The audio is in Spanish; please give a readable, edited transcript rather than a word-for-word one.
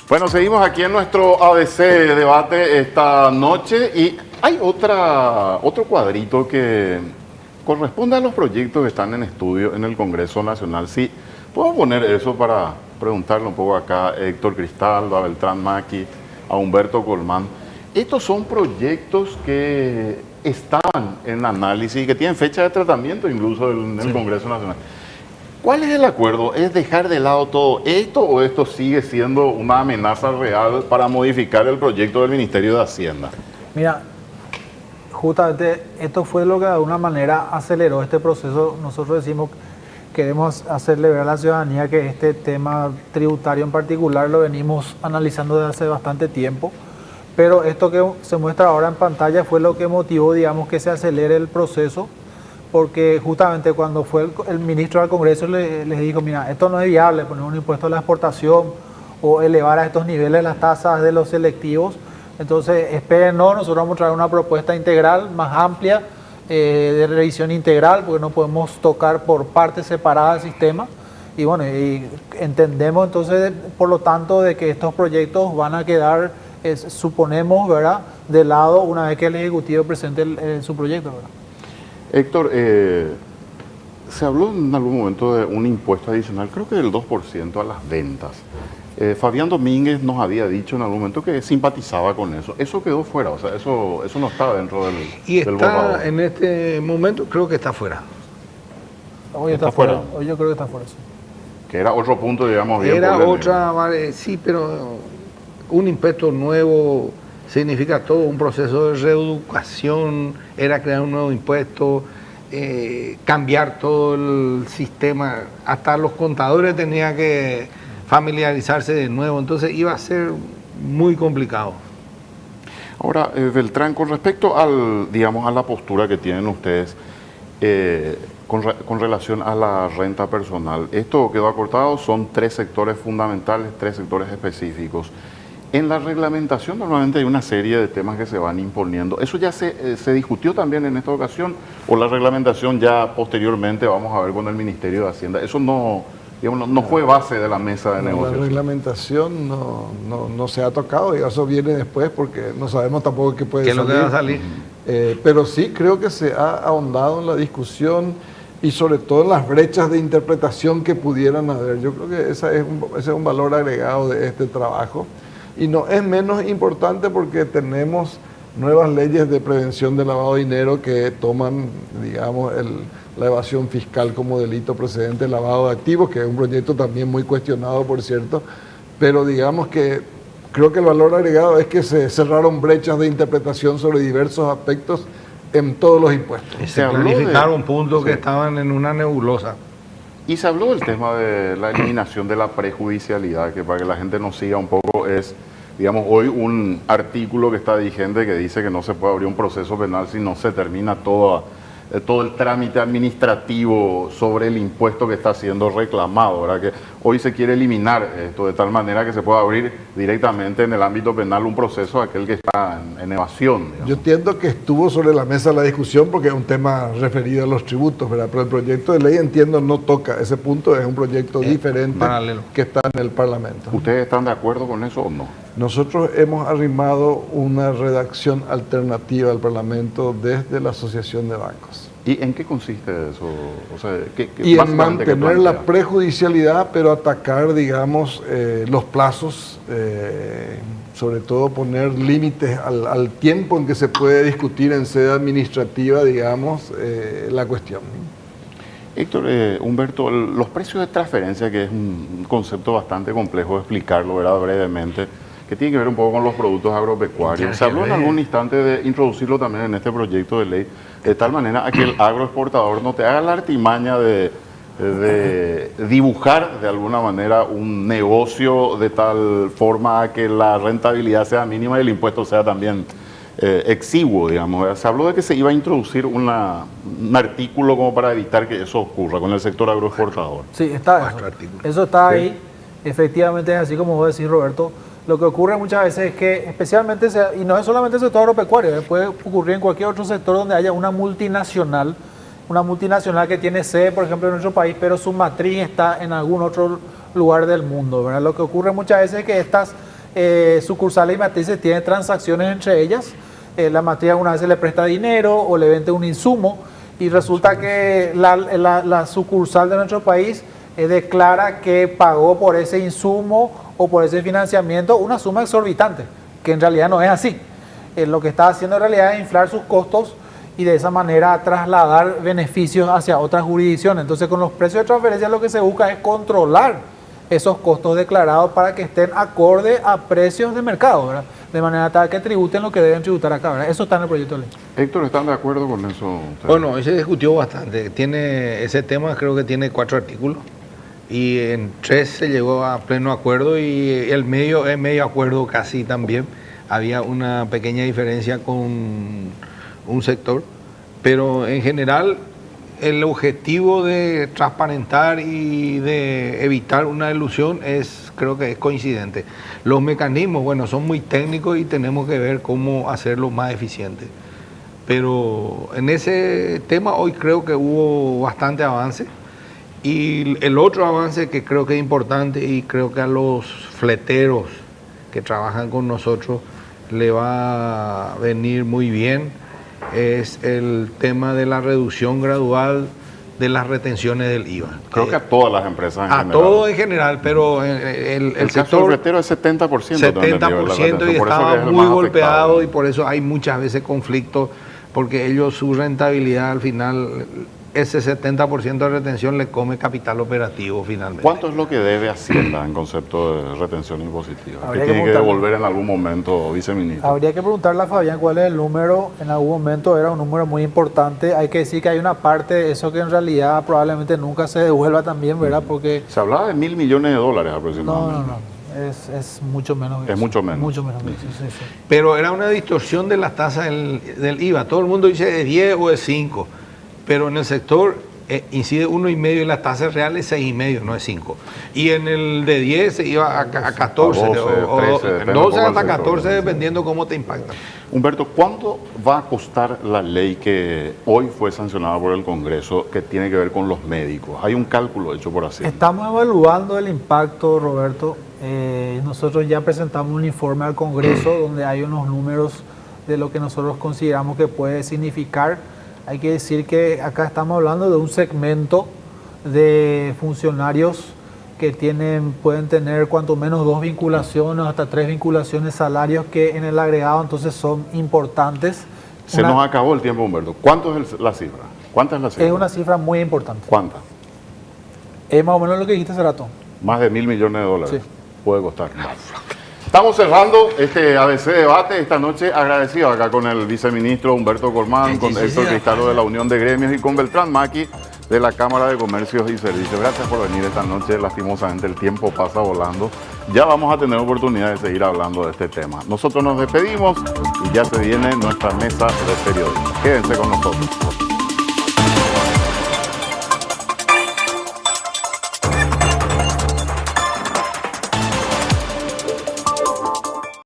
Bueno, seguimos aquí en nuestro ABC debate esta noche y hay otro cuadrito que corresponde a los proyectos que están en estudio en el Congreso Nacional. Sí, puedo poner eso para preguntarle un poco acá a Héctor Cristaldo, a Beltrán Maki, a Humberto Colmán. Estos son proyectos que estaban en análisis y que tienen fecha de tratamiento incluso en el Congreso Nacional. ¿Cuál es el acuerdo? ¿Es dejar de lado todo esto o esto sigue siendo una amenaza real para modificar el proyecto del Ministerio de Hacienda? Mira, justamente esto fue lo que de alguna manera aceleró este proceso. Nosotros decimos, queremos hacerle ver a la ciudadanía que este tema tributario en particular lo venimos analizando desde hace bastante tiempo, pero esto que se muestra ahora en pantalla fue lo que motivó, digamos, que se acelere el proceso, porque justamente cuando fue el ministro al Congreso les dijo, mira, esto no es viable, poner un impuesto a la exportación o elevar a estos niveles las tasas de los selectivos. Entonces, espérenos, nosotros vamos a traer una propuesta integral, más amplia, de revisión integral, porque no podemos tocar por partes separadas el sistema. Y bueno, y entendemos entonces, por lo tanto, de que estos proyectos van a quedar, suponemos, ¿verdad?, de lado una vez que el Ejecutivo presente su proyecto, ¿verdad? Héctor, se habló en algún momento de un impuesto adicional, creo que del 2% a las ventas. Fabián Domínguez nos había dicho en algún momento que simpatizaba con eso. Eso quedó fuera, o sea, eso no estaba dentro del borrador. En este momento creo que está fuera. Hoy está fuera. Hoy yo creo que está fuera, sí. Que era otro punto, digamos, bien Era polémico. otra, sí, pero un impuesto nuevo significa todo un proceso de reeducación, era crear un nuevo impuesto, cambiar todo el sistema, hasta los contadores tenían que familiarizarse de nuevo, entonces iba a ser muy complicado. Ahora, Beltrán, con respecto digamos, a la postura que tienen ustedes con relación a la renta personal, esto quedó acortado, son 3 sectores fundamentales, 3 sectores específicos. En la reglamentación normalmente hay una serie de temas que se van imponiendo. ¿Eso ya se discutió también en esta ocasión o la reglamentación ya posteriormente vamos a ver con el Ministerio de Hacienda? Eso no, digamos, no fue base de la mesa de negociación. La reglamentación no se ha tocado y eso viene después porque no sabemos tampoco qué puede salir. ¿Qué es lo que va a salir? Pero sí creo que se ha ahondado en la discusión y sobre todo en las brechas de interpretación que pudieran haber. Yo creo que ese es un valor agregado de este trabajo. Y no es menos importante porque tenemos nuevas leyes de prevención de lavado de dinero que toman, digamos, la evasión fiscal como delito precedente de lavado de activos, que es un proyecto también muy cuestionado, por cierto, pero digamos que creo que el valor agregado es que se cerraron brechas de interpretación sobre diversos aspectos en todos los impuestos. Se clarificaron puntos que estaban en una nebulosa. Y se habló del tema de la eliminación de la prejudicialidad, que para que la gente nos siga un poco es, digamos, hoy un artículo que está vigente que dice que no se puede abrir un proceso penal si no se termina todo el trámite administrativo sobre el impuesto que está siendo reclamado, ¿verdad? Que hoy se quiere eliminar esto de tal manera que se pueda abrir directamente en el ámbito penal un proceso aquel que está en evasión, digamos. Yo entiendo que estuvo sobre la mesa la discusión porque es un tema referido a los tributos, ¿verdad? Pero el proyecto de ley, entiendo, no toca ese punto, es un proyecto diferente paralelo que está en el Parlamento. ¿Ustedes están de acuerdo con eso o no? Nosotros hemos arrimado una redacción alternativa al Parlamento desde la Asociación de Bancos. ¿Y en qué consiste eso? O sea, y en mantener la prejudicialidad, pero atacar, digamos, los plazos, sobre todo poner límites al tiempo en que se puede discutir en sede administrativa, digamos, la cuestión. Héctor, Humberto, los precios de transferencia, que es un concepto bastante complejo de explicarlo, ¿verdad? Brevemente, que tiene que ver un poco con los productos agropecuarios. Se habló en algún instante de introducirlo también en este proyecto de ley, de tal manera a que el agroexportador no te haga la artimaña de dibujar de alguna manera un negocio de tal forma a que la rentabilidad sea mínima y el impuesto sea también exiguo, digamos. Se habló de que se iba a introducir un artículo como para evitar que eso ocurra con el sector agroexportador. Sí, está eso está ahí. Efectivamente es así como vos decís, Roberto. Lo que ocurre muchas veces es que, especialmente, y no es solamente el sector agropecuario, puede ocurrir en cualquier otro sector donde haya una multinacional que tiene sede, por ejemplo, en nuestro país, pero su matriz está en algún otro lugar del mundo, ¿verdad? Lo que ocurre muchas veces es que estas sucursales y matrices tienen transacciones entre ellas. La matriz alguna vez le presta dinero o le vende un insumo y resulta que la sucursal de nuestro país declara que pagó por ese insumo o por ese financiamiento una suma exorbitante, que en realidad no es así. Lo que está haciendo en realidad es inflar sus costos y de esa manera trasladar beneficios hacia otras jurisdicciones. Entonces, con los precios de transferencia lo que se busca es controlar esos costos declarados para que estén acorde a precios de mercado, ¿verdad? De manera tal que tributen lo que deben tributar acá, ¿verdad? Eso está en el proyecto de ley. Héctor, ¿están de acuerdo con eso ustedes? Bueno, se discutió bastante. Ese tema creo que tiene 4 artículos y en 3 se llegó a pleno acuerdo y el medio acuerdo casi también. Había una pequeña diferencia con un sector, pero en general el objetivo de transparentar y de evitar una ilusión creo que es coincidente. Los mecanismos, bueno, son muy técnicos y tenemos que ver cómo hacerlo más eficiente. Pero en ese tema hoy creo que hubo bastante avance. Y el otro avance que creo que es importante y creo que a los fleteros que trabajan con nosotros le va a venir muy bien es el tema de la reducción gradual de las retenciones del IVA. Creo que a todas las empresas en general. A todo en general, pero el sector sector fletero es 70%. 70% y estaba muy golpeado y por eso hay muchas veces conflictos, porque ellos su rentabilidad al final, ese 70% de retención le come capital operativo finalmente. ¿Cuánto es lo que debe Hacienda en concepto de retención impositiva? Habría ¿Qué que tiene que preguntarle. devolver en algún momento, viceministro? Habría que preguntarle a Fabián cuál es el número. En algún momento era un número muy importante. Hay que decir que hay una parte de eso que en realidad probablemente nunca se devuelva también, ¿verdad? Porque Se hablaba de $1.000 millones aproximadamente. no. Es mucho menos. que Es eso. mucho menos. Mucho menos. Que eso, sí. Pero era una distorsión de las tasas del IVA. Todo el mundo dice de 10 o de 5, pero en el sector incide 1,5 y la tasa real es 6,5, no es 5. Y en el de 10 se iba a 14, A 12, 13, depende 12 un poco hasta del sector. 14, dependiendo cómo te impacta. Humberto, ¿cuánto va a costar la ley que hoy fue sancionada por el Congreso que tiene que ver con los médicos? Hay un cálculo hecho por Hacienda. Estamos evaluando el impacto, Roberto. Nosotros ya presentamos un informe al Congreso donde hay unos números de lo que nosotros consideramos que puede significar. Hay que decir que acá estamos hablando de un segmento de funcionarios que pueden tener cuanto menos 2 vinculaciones, hasta 3 vinculaciones, salarios que en el agregado entonces son importantes. Se nos acabó el tiempo, Humberto. ¿Cuánto es la cifra? ¿Cuánta es la cifra? Es una cifra muy importante. ¿Cuánta? Es más o menos lo que dijiste hace rato. Más de $1.000 millones. Sí. Puede costar más. Estamos cerrando este ABC debate esta noche, agradecido acá con el viceministro Humberto Colmán, con Héctor Cristalo de la Unión de Gremios y con Beltrán Maqui de la Cámara de Comercios y Servicios. Gracias por venir esta noche, lastimosamente el tiempo pasa volando. Ya vamos a tener oportunidad de seguir hablando de este tema. Nosotros nos despedimos y ya se viene nuestra mesa de periodistas. Quédense con nosotros.